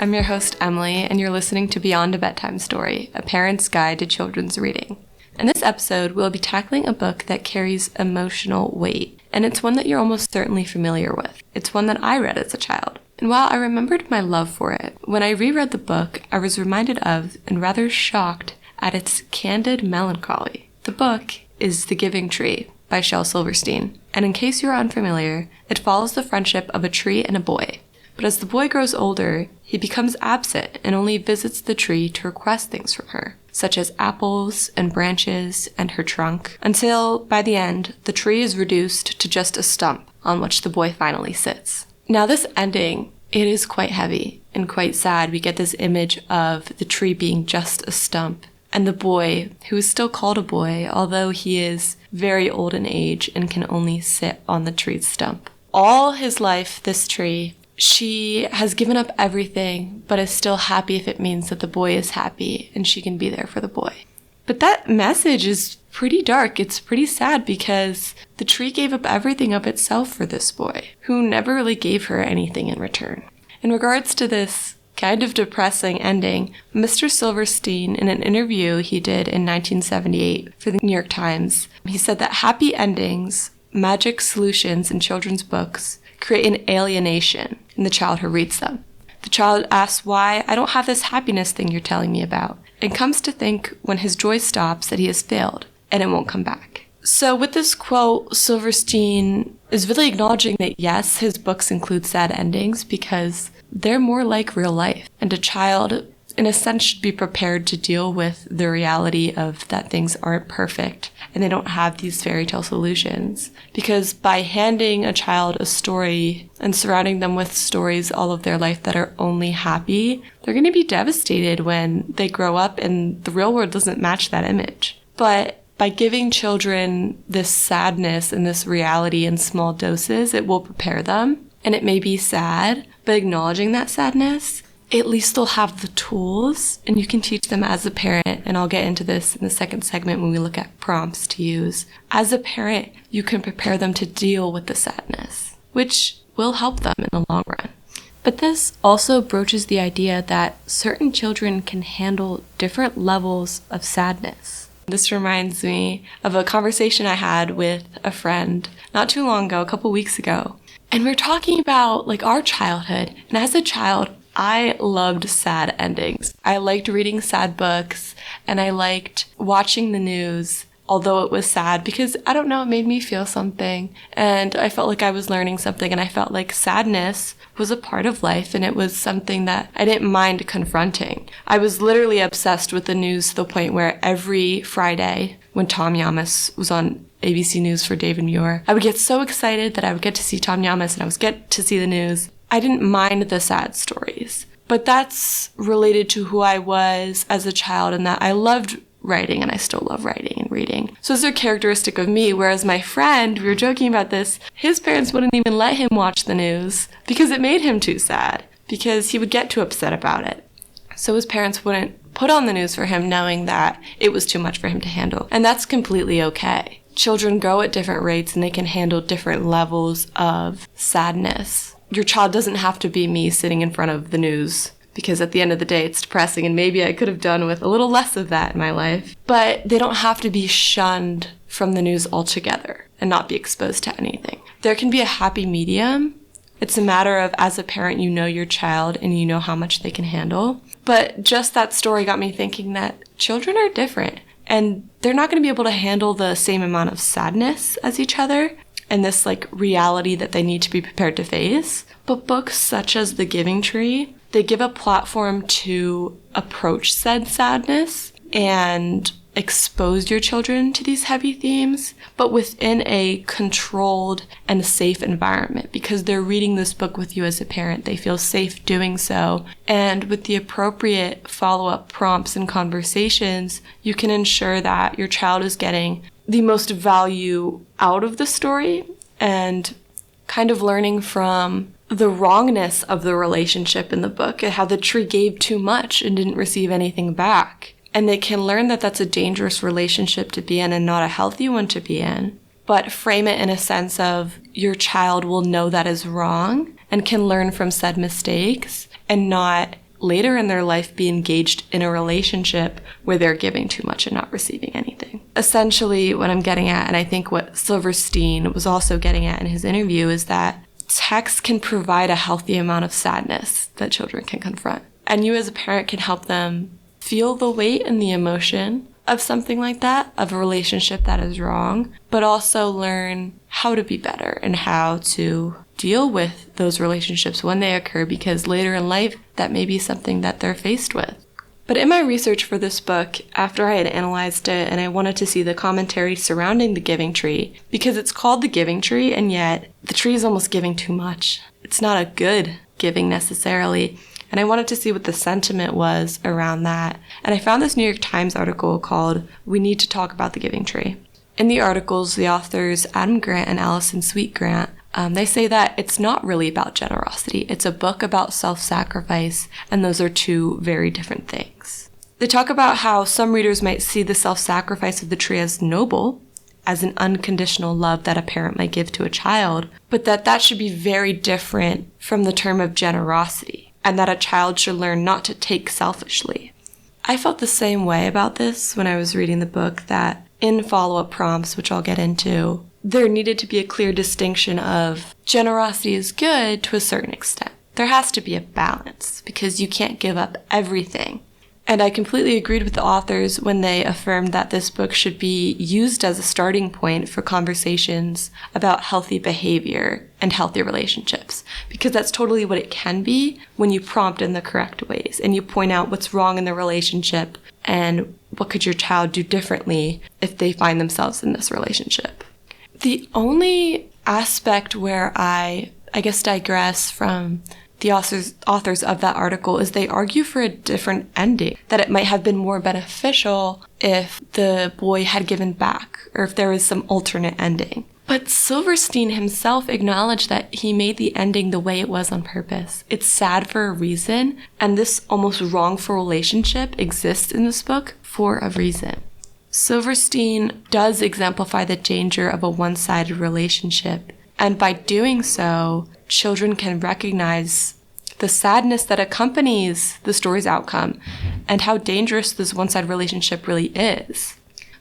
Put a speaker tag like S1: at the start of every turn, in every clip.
S1: I'm your host, Emily, and you're listening to Beyond a Bedtime Story, a parent's guide to children's reading. In this episode, we'll be tackling a book that carries emotional weight, and it's one that you're almost certainly familiar with. It's one that I read as a child. And while I remembered my love for it, when I reread the book, I was reminded of and rather shocked at its candid melancholy. The book is The Giving Tree by Shel Silverstein, and in case you're unfamiliar, it follows the friendship of a tree and a boy. But as the boy grows older, he becomes absent and only visits the tree to request things from her, such as apples and branches and her trunk, until, by the end, the tree is reduced to just a stump on which the boy finally sits. Now this ending, it is quite heavy and quite sad. We get this image of the tree being just a stump, and the boy, who is still called a boy, although he is very old in age and can only sit on the tree's stump. All his life, this tree, she has given up everything, but is still happy if it means that the boy is happy and she can be there for the boy. But that message is pretty dark. It's pretty sad because the tree gave up everything of itself for this boy, who never really gave her anything in return. In regards to this kind of depressing ending, Mr. Silverstein, in an interview he did in 1978 for the New York Times, he said that happy endings, magic solutions in children's books, create an alienation in the child who reads them. The child asks why I don't have this happiness thing you're telling me about, and comes to think when his joy stops that he has failed, and it won't come back. So with this quote, Silverstein is really acknowledging that yes, his books include sad endings because they're more like real life, and a child, in a sense, should be prepared to deal with the reality of that things aren't perfect and they don't have these fairy tale solutions. Because by handing a child a story and surrounding them with stories all of their life that are only happy, they're going to be devastated when they grow up and the real world doesn't match that image. But by giving children this sadness and this reality in small doses, it will prepare them. And it may be sad, but acknowledging that sadness, at least they'll have the tools, and you can teach them as a parent, and I'll get into this in the second segment when we look at prompts to use. As a parent, you can prepare them to deal with the sadness, which will help them in the long run. But this also broaches the idea that certain children can handle different levels of sadness. This reminds me of a conversation I had with a friend not too long ago, a couple weeks ago. And we're talking about our childhood. And as a child, I loved sad endings. I liked reading sad books, and I liked watching the news, although it was sad, because, I don't know, it made me feel something, and I felt like I was learning something, and I felt like sadness was a part of life, and it was something that I didn't mind confronting. I was literally obsessed with the news to the point where every Friday, when Tom Yamas was on ABC News for David Muir, I would get so excited that I would get to see Tom Yamas, and I would get to see the news. I didn't mind the sad stories, but that's related to who I was as a child, and that I loved writing, and I still love writing and reading. So it's a characteristic of me, whereas my friend, we were joking about this, his parents wouldn't even let him watch the news because it made him too sad, because he would get too upset about it. So his parents wouldn't put on the news for him, knowing that it was too much for him to handle. And that's completely okay. Children grow at different rates, and they can handle different levels of sadness. Your child doesn't have to be me sitting in front of the news, because at the end of the day, it's depressing, and maybe I could have done with a little less of that in my life. But they don't have to be shunned from the news altogether and not be exposed to anything. There can be a happy medium. It's a matter of, as a parent, you know your child and you know how much they can handle. But just that story got me thinking that children are different, and they're not going to be able to handle the same amount of sadness as each other, and this reality that they need to be prepared to face. But books such as The Giving Tree, they give a platform to approach said sadness and expose your children to these heavy themes, but within a controlled and safe environment, because they're reading this book with you as a parent. They feel safe doing so. And with the appropriate follow-up prompts and conversations, you can ensure that your child is getting the most value out of the story and kind of learning from the wrongness of the relationship in the book and how the tree gave too much and didn't receive anything back. And they can learn that that's a dangerous relationship to be in and not a healthy one to be in, but frame it in a sense of your child will know that is wrong and can learn from said mistakes and not later in their life be engaged in a relationship where they're giving too much and not receiving anything. Essentially, what I'm getting at, and I think what Silverstein was also getting at in his interview, is that text can provide a healthy amount of sadness that children can confront. And you as a parent can help them feel the weight and the emotion of something like that, of a relationship that is wrong, but also learn how to be better and how to deal with those relationships when they occur, because later in life, that may be something that they're faced with. But in my research for this book, after I had analyzed it and I wanted to see the commentary surrounding the giving tree, because it's called the giving tree, and yet the tree is almost giving too much. It's not a good giving necessarily. And I wanted to see what the sentiment was around that. And I found this New York Times article called "We Need to Talk About the Giving Tree." In the articles, the authors Adam Grant and Allison Sweet Grant, they say that it's not really about generosity. It's a book about self-sacrifice, and those are two very different things. They talk about how some readers might see the self-sacrifice of the tree as noble, as an unconditional love that a parent might give to a child, but that should be very different from the term of generosity, and that a child should learn not to take selfishly. I felt the same way about this when I was reading the book, that in follow-up prompts, which I'll get into, there needed to be a clear distinction of generosity is good to a certain extent. There has to be a balance, because you can't give up everything. And I completely agreed with the authors when they affirmed that this book should be used as a starting point for conversations about healthy behavior and healthy relationships, because that's totally what it can be when you prompt in the correct ways and you point out what's wrong in the relationship and what could your child do differently if they find themselves in this relationship. The only aspect where I guess digress from the authors of that article is they argue for a different ending, that it might have been more beneficial if the boy had given back or if there was some alternate ending. But Silverstein himself acknowledged that he made the ending the way it was on purpose. It's sad for a reason, and this almost wrongful relationship exists in this book for a reason. Silverstein does exemplify the danger of a one-sided relationship, and by doing so, children can recognize the sadness that accompanies the story's outcome and how dangerous this one-sided relationship really is.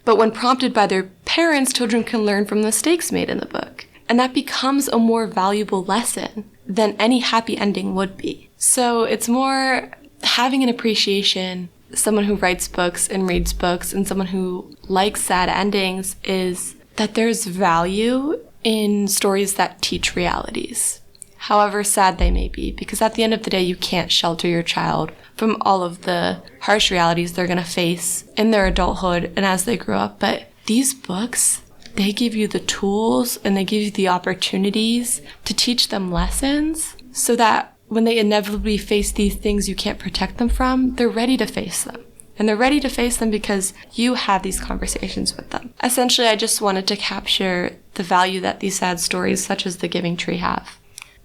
S1: But when prompted by their parents, children can learn from the mistakes made in the book, and that becomes a more valuable lesson than any happy ending would be. So it's more having an appreciation. Someone who writes books and reads books and someone who likes sad endings is that there's value in stories that teach realities, however sad they may be, because at the end of the day, you can't shelter your child from all of the harsh realities they're going to face in their adulthood and as they grow up. But these books, they give you the tools and they give you the opportunities to teach them lessons so that when they inevitably face these things you can't protect them from, they're ready to face them. And they're ready to face them because you have these conversations with them. Essentially, I just wanted to capture the value that these sad stories such as The Giving Tree have.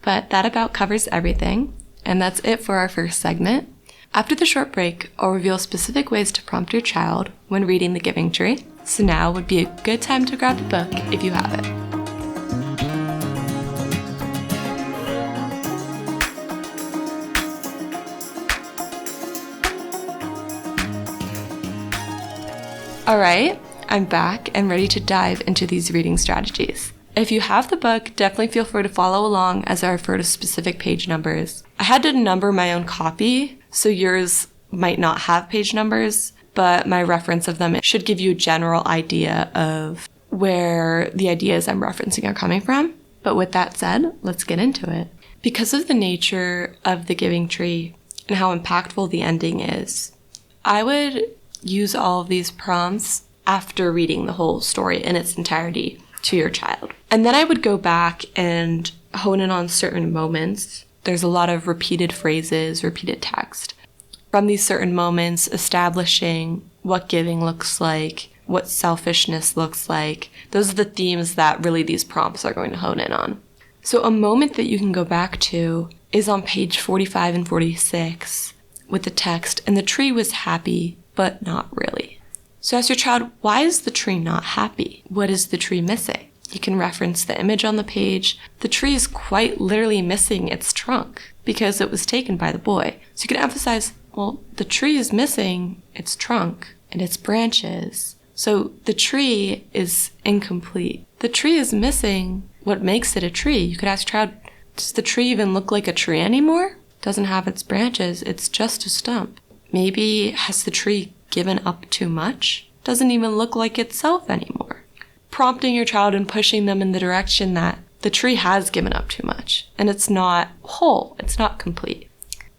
S1: But that about covers everything, and that's it for our first segment. After the short break, I'll reveal specific ways to prompt your child when reading The Giving Tree. So now would be a good time to grab the book if you have it. All right, I'm back and ready to dive into these reading strategies. If you have the book, definitely feel free to follow along as I refer to specific page numbers. I had to number my own copy, so yours might not have page numbers, but my reference of them should give you a general idea of where the ideas I'm referencing are coming from. But with that said, let's get into it. Because of the nature of The Giving Tree and how impactful the ending is, I would use all of these prompts after reading the whole story in its entirety to your child. And then I would go back and hone in on certain moments. There's a lot of repeated phrases, repeated text. From these certain moments, establishing what giving looks like, what selfishness looks like. Those are the themes that really these prompts are going to hone in on. So a moment that you can go back to is on page 45 and 46 with the text, "And the tree was happy, but not really." So ask your child, why is the tree not happy? What is the tree missing? You can reference the image on the page. The tree is quite literally missing its trunk. because it was taken by the boy. So you can emphasize, well, the tree is missing its trunk and its branches. So the tree is incomplete. The tree is missing what makes it a tree. You could ask a child, does the tree even look like a tree anymore? Doesn't have its branches, it's just a stump. Maybe has the tree given up too much? Doesn't even look like itself anymore. Prompting your child and pushing them in the direction that the tree has given up too much and it's not whole, it's not complete.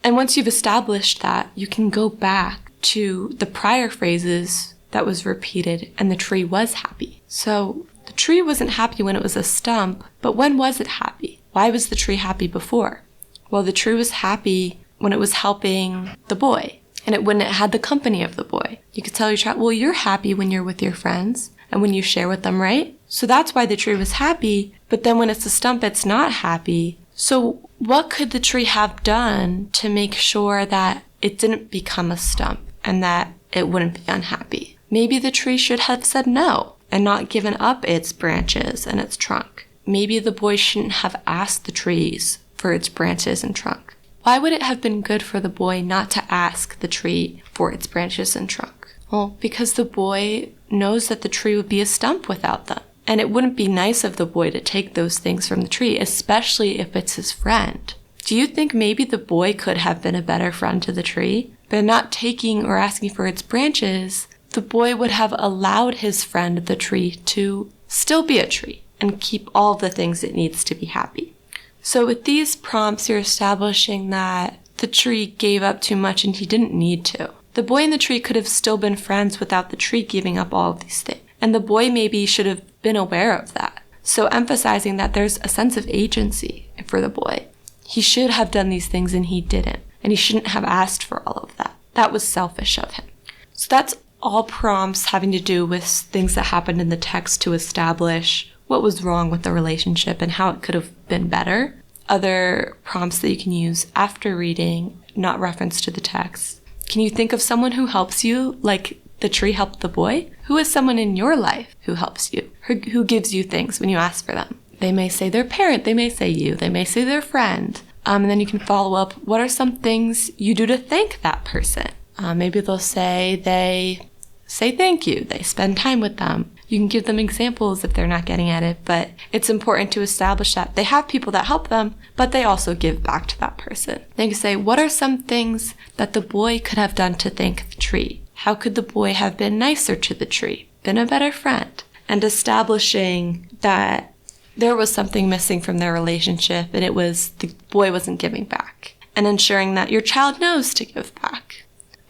S1: And once you've established that, you can go back to the prior phrases that was repeated and the tree was happy. So the tree wasn't happy when it was a stump, but when was it happy? Why was the tree happy before? Well, the tree was happy when it was helping the boy and when it had the company of the boy. You could tell your child, well, you're happy when you're with your friends and when you share with them, right? So that's why the tree was happy, but then when it's a stump, it's not happy. So what could the tree have done to make sure that it didn't become a stump and that it wouldn't be unhappy? Maybe the tree should have said no and not given up its branches and its trunk. Maybe the boy shouldn't have asked the trees for its branches and trunk. Why would it have been good for the boy not to ask the tree for its branches and trunk? Well, because the boy knows that the tree would be a stump without them. And it wouldn't be nice of the boy to take those things from the tree, especially if it's his friend. Do you think maybe the boy could have been a better friend to the tree? By not taking or asking for its branches, the boy would have allowed his friend, the tree, to still be a tree and keep all the things it needs to be happy. So with these prompts, you're establishing that the tree gave up too much and he didn't need to. The boy and the tree could have still been friends without the tree giving up all of these things. And the boy maybe should have been aware of that. So emphasizing that there's a sense of agency for the boy. He should have done these things and he didn't. And he shouldn't have asked for all of that. That was selfish of him. So that's all prompts having to do with things that happened in the text to establish what was wrong with the relationship and how it could have been better. Other prompts that you can use after reading, not reference to the text. Can you think of someone who helps you like the tree helped the boy? Who is someone in your life who helps you? Who gives you things when you ask for them? They may say their parent, they may say you, they may say their friend. And then you can follow up, what are some things you do to thank that person? Maybe they'll say they say thank you, they spend time with them. You can give them examples if they're not getting at it, but it's important to establish that they have people that help them, but they also give back to that person. They can say, what are some things that the boy could have done to thank the tree? How could the boy have been nicer to the tree, been a better friend? And establishing that there was something missing from their relationship and it was the boy wasn't giving back. And ensuring that your child knows to give back.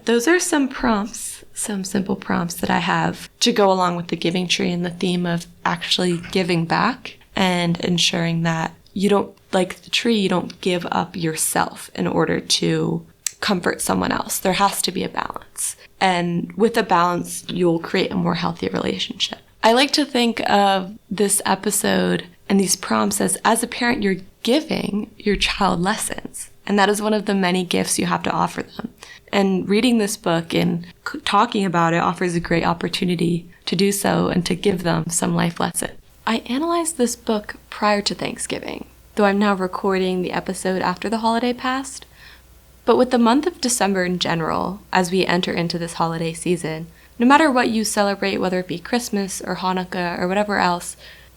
S1: Those are some prompts, some simple prompts that I have to go along with the giving tree and the theme of actually giving back and ensuring that you don't, like the tree, you don't give up yourself in order to comfort someone else. There has to be a balance. And with a balance, you'll create a more healthy relationship. I like to think of this episode and these prompts as a parent, you're giving your child lessons. And that is one of the many gifts you have to offer them. And reading this book and talking about it offers a great opportunity to do so and to give them some life lesson. I analyzed this book prior to Thanksgiving, though I'm now recording the episode after the holiday passed. But with the month of December in general, as we enter into this holiday season, no matter what you celebrate, whether it be Christmas or Hanukkah or whatever else,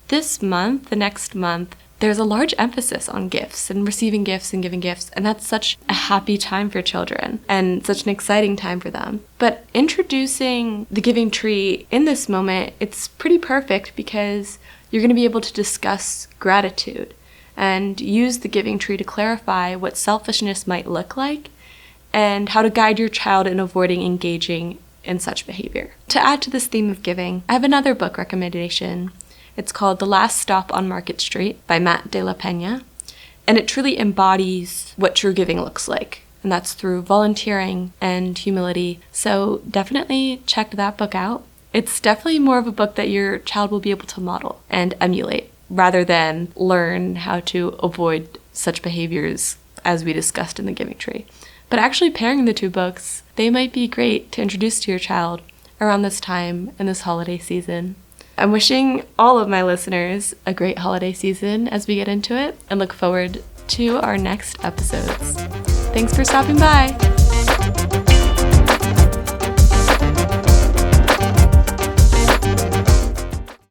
S1: this month, the next month, there's a large emphasis on gifts and receiving gifts and giving gifts, and that's such a happy time for children and such an exciting time for them. But introducing the giving tree in this moment, it's pretty perfect because you're going to be able to discuss gratitude and use the giving tree to clarify what selfishness might look like and how to guide your child in avoiding engaging in such behavior. To add to this theme of giving, I have another book recommendation. It's called The Last Stop on Market Street by Matt de la Peña, and it truly embodies what true giving looks like, and that's through volunteering and humility. So definitely check that book out. It's definitely more of a book that your child will be able to model and emulate, rather than learn how to avoid such behaviors as we discussed in the giving tree. But actually pairing the two books, they might be great to introduce to your child around this time in this holiday season. I'm wishing all of my listeners a great holiday season as we get into it and look forward to our next episodes. Thanks for stopping by.